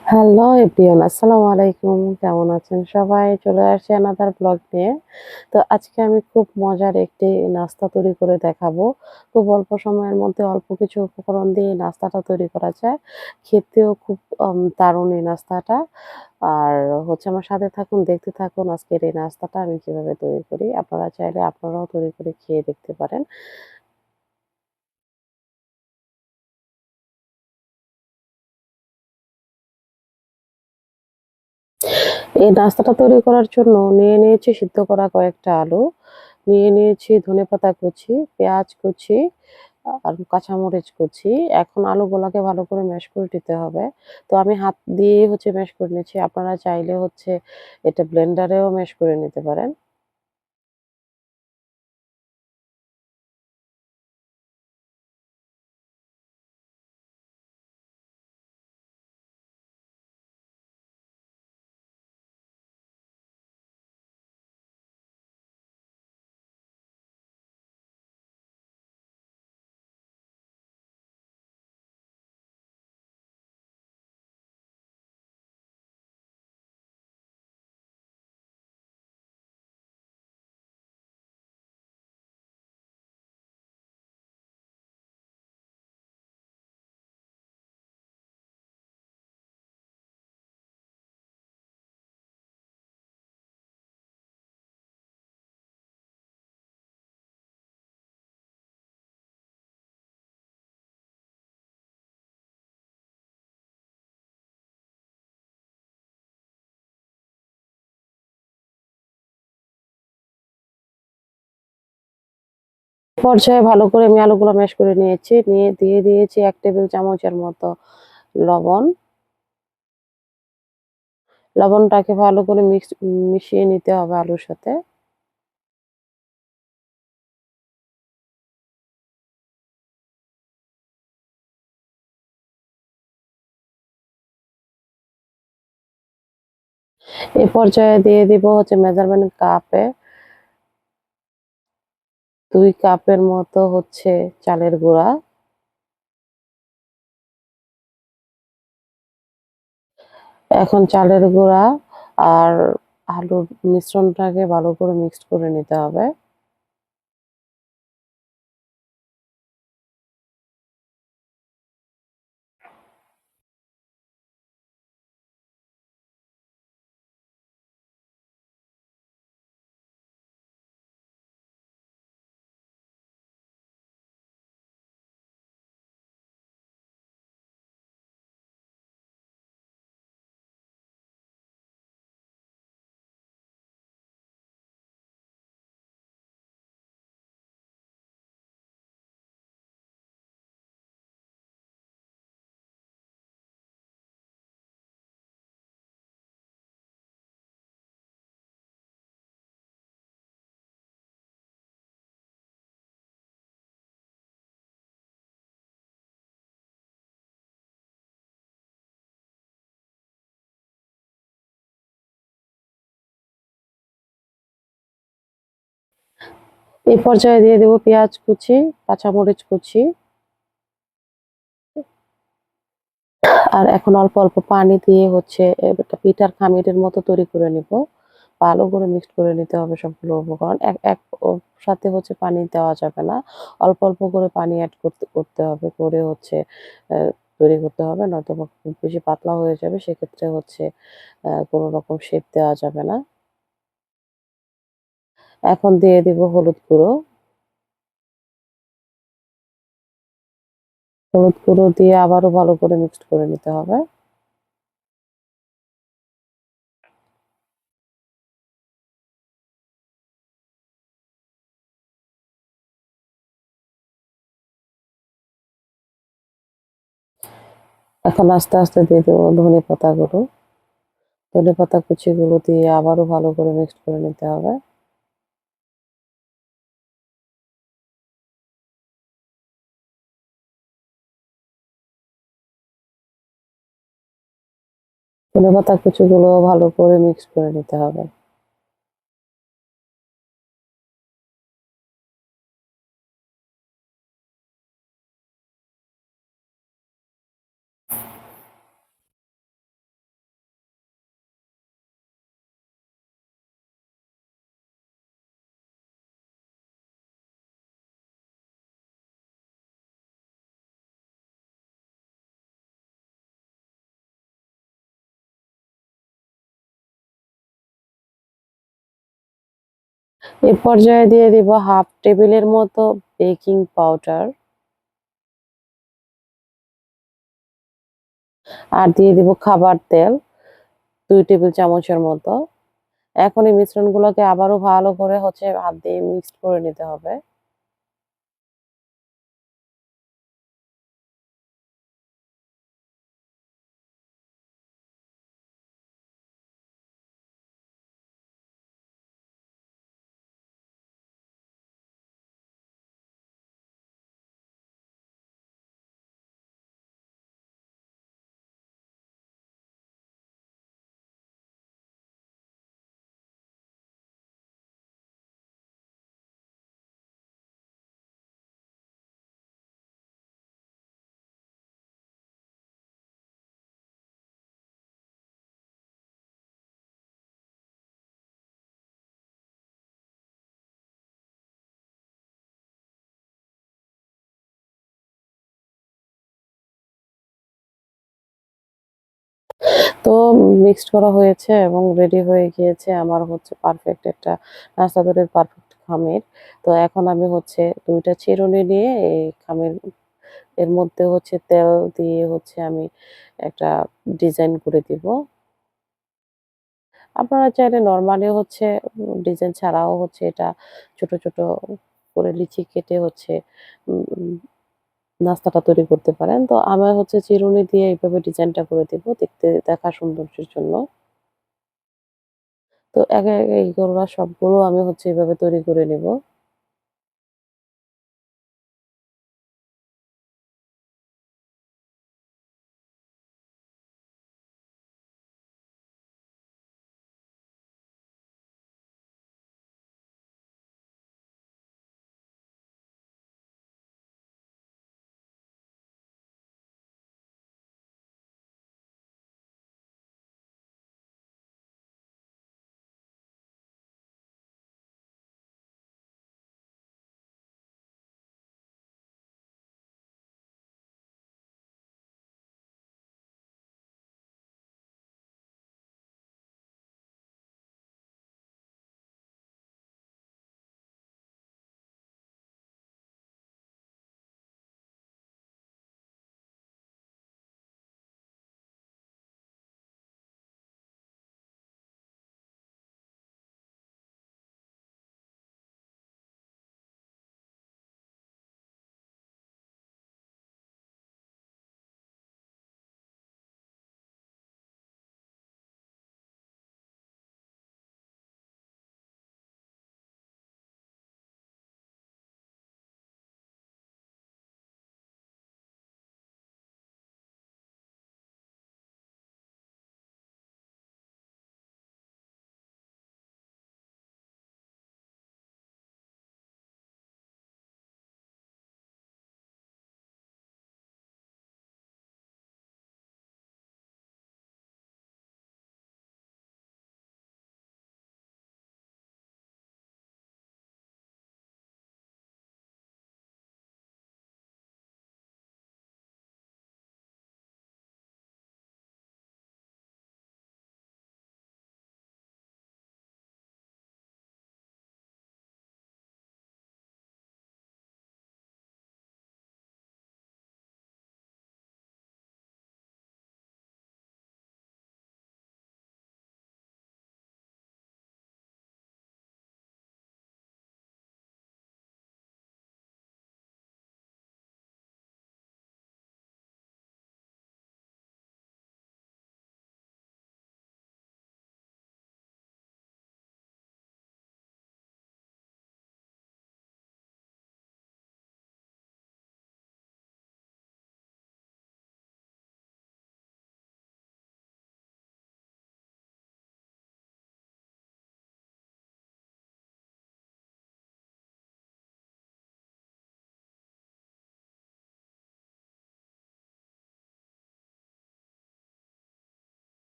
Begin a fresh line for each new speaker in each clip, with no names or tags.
Hello everyone, আসসালামু আলাইকুম। কেমন আছেন সবাই? চলে আসছি অ্যানাদার ব্লগ নিয়ে। তো আজকে আমি খুব মজার একটি নাস্তা তৈরি করে দেখাবো। খুব অল্প সময়ের মধ্যে অল্প কিছু উপকরণ দিয়ে এই নাস্তাটা তৈরি করা যায়। খেতেও খুব দারুণ এই নাস্তাটা। আর হচ্ছে আমার সাথে থাকুন, দেখতে থাকুন আজকের এই নাস্তাটা আমি কিভাবে তৈরি করি। আপনারা চাইলে আপনারাও তৈরি করে খেয়ে দেখতে পারেন। এই নাস্তাটা তৈরি করার জন্য নিয়ে নিয়েছি সিদ্ধ করা কয়েকটা আলু, নিয়ে নিয়েছি ধনেপাতা কুচি, পেঁয়াজ কুচি, আর কাঁচামরিচ কুচি। এখন আলুগুলাকে ভালো করে ম্যাশ করে নিতে হবে। তো আমি হাত দিয়েই হচ্ছে ম্যাশ করে নিচ্ছি। আপনারা চাইলে হচ্ছে এটা ব্লেন্ডারেও ম্যাশ করে নিতে পারেন। পর্যায়ে ভালো করে আমি আলুগুলা ম্যাশ করে নিয়েছি। নিয়ে দিয়ে দিয়েছি ১ টেবিল চামচের মতো লবণ। লবণটাকে ভালো করে মিশিয়ে নিতে হবে আলুর সাথে। এ পর্যায়ে দিয়ে দিব হচ্ছে মেজারমেন্ট কাপে ২ কাপের মতো হচ্ছে চালের গুঁড়া। এখন চালের গুঁড়া আর আলুর মিশ্রণটাকে ভালো করে মিক্সড করে নিতে হবে। এই পর্যায়ে দিয়ে দেব পেঁয়াজ কুচি, কাঁচামরিচ কুচি আর এখন অল্প, অল্প পানি দিয়ে হচ্ছে একটা পিঠার খামিরের মতো তৈরি করে নিব। ভালো করে মিক্সড করে নিতে হবে সবগুলো উপকরণ। এক সাথে হচ্ছে পানি দেওয়া যাবে না। অল্প, অল্প করে পানি এড করতে হবে। করে হচ্ছে অ্যা তৈরি করতে হবে। নয়তোবা খুব বেশি পাতলা হয়ে যাবে। সেক্ষেত্রে হচ্ছে কোনো রকম শেপ দেওয়া যাবে না। এখন দিয়ে দিব হলুদ গুঁড়ো। হলুদ গুঁড়ো দিয়ে আবারও ভালো করে মিক্সড করে নিতে হবে। এখন আস্তে, আস্তে দিয়ে দেব ধনেপাতাগুলো। ধনেপাতা কুচিগুলো দিয়ে আবারও ভালো করে মিক্সড করে নিতে হবে। ধনেপাতা কুচিগুলো ভালো করে মিক্স করে নিতে হবে। এ পর্যায়ে দিয়ে দিব হাফ টেবিলের মতো বেকিং পাউডার। আর দিয়ে দিব খাবার তেল ২ টেবিল চামচের মতো। এখন এই মিশ্রণগুলোকে আবারও ভালো করে হাত দিয়ে মিক্সড করে নিতে হবে। তো মিক্সড করা হয়েছে এবং রেডি হয়ে গিয়েছে আমার পারফেক্ট একটা নাস্তা তৈরির পারফেক্ট খামির। তো এখন আমি ২ টা চিরুনি নিয়ে এই খামির এর মধ্যে তেল দিয়ে আমি একটা ডিজাইন করে দিব। আপনারা চাইলে নরমালি ডিজাইন ছাড়াও এটা ছোট, ছোট করে লিচি কেটে উম উম নাস্তাটা তৈরি করতে পারেন। তো আমি চিরুনি দিয়ে এভাবে ডিজাইনটা করে দিব দেখা সৌন্দর্যের জন্য। তো একে, একে এইগুলা সবগুলো আমি এভাবে তৈরি করে নিব।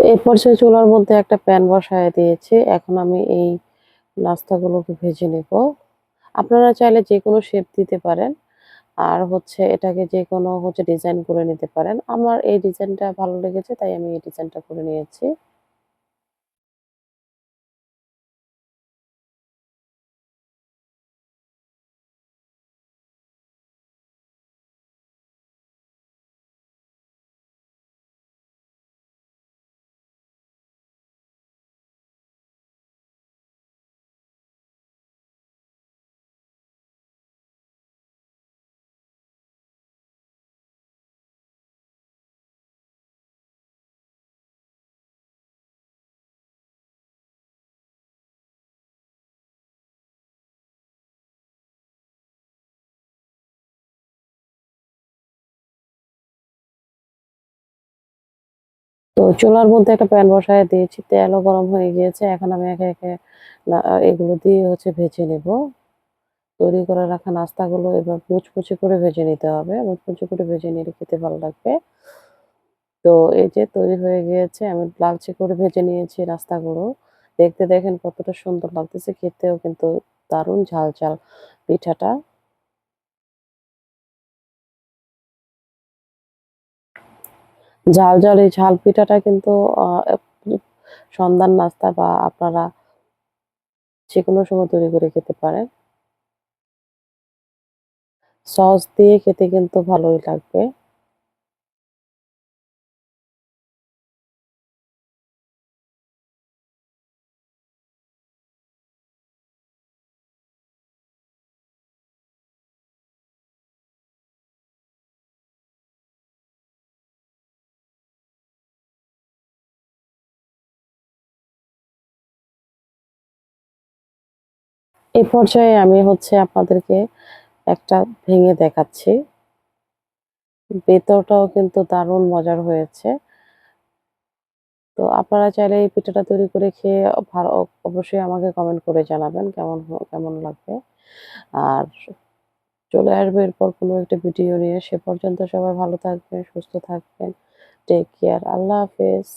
এই পর্যায়ে চুলার মধ্যে একটা প্যান বসায় দিয়েছি। এখন আমি এই নাস্তাগুলোকে ভেজে নেব। আপনারা চাইলে যেকোনো শেপ দিতে পারেন। আর হচ্ছে এটাকে যেকোনো ডিজাইন করে নিতে পারেন। আমার এই ডিজাইনটা ভালো লেগেছে তাই আমি এই ডিজাইনটা করে নিয়েছি। তো চুলার মধ্যে একটা প্যান বসায় দিয়েছি। তেলও গরম হয়ে গিয়েছে। এখন আমি একে, একে এগুলো দিয়ে ভেজে নেব। তৈরি করে রাখা নাস্তাগুলো এবার মুচমুচে করে ভেজে নিতে হবে। মুচমুচে করে ভেজে নিলে খেতে ভালো লাগবে। তো এই যে তৈরি হয়ে গিয়েছে। আমি লালচে করে ভেজে নিয়েছি নাস্তাগুলো। দেখতে দেখেন কতটা সুন্দর লাগতেছে। খেতেও কিন্তু দারুণ ঝাল, ঝাল পিঠাটা। ঝাল, ঝাল এই ঝাল পিঠাটা কিন্তু আ এপ সন্ধ্যার নাস্তা বা আপনারা যেকোনো সময় তৈরি করে খেতে পারেন। সস দিয়ে খেতে কিন্তু ভালোই লাগবে। এ পর্যায়ে আমি আপনাদেরকে একটা ভেঙে দেখাচ্ছি। ভেতরটাও কিন্তু দারুণ মজার হয়েছে। তো আপনারা চাইলে এই পিঠাটা তৈরি করে খেয়ে অবশ্যই আমাকে কমেন্ট করে জানাবেন কেমন লাগবে। আর চলে আসবে এরপর কোনো একটা ভিডিও নিয়ে। সে পর্যন্ত সবাই ভালো থাকবেন, সুস্থ থাকবেন। Take care. আল্লাহ হাফেজ।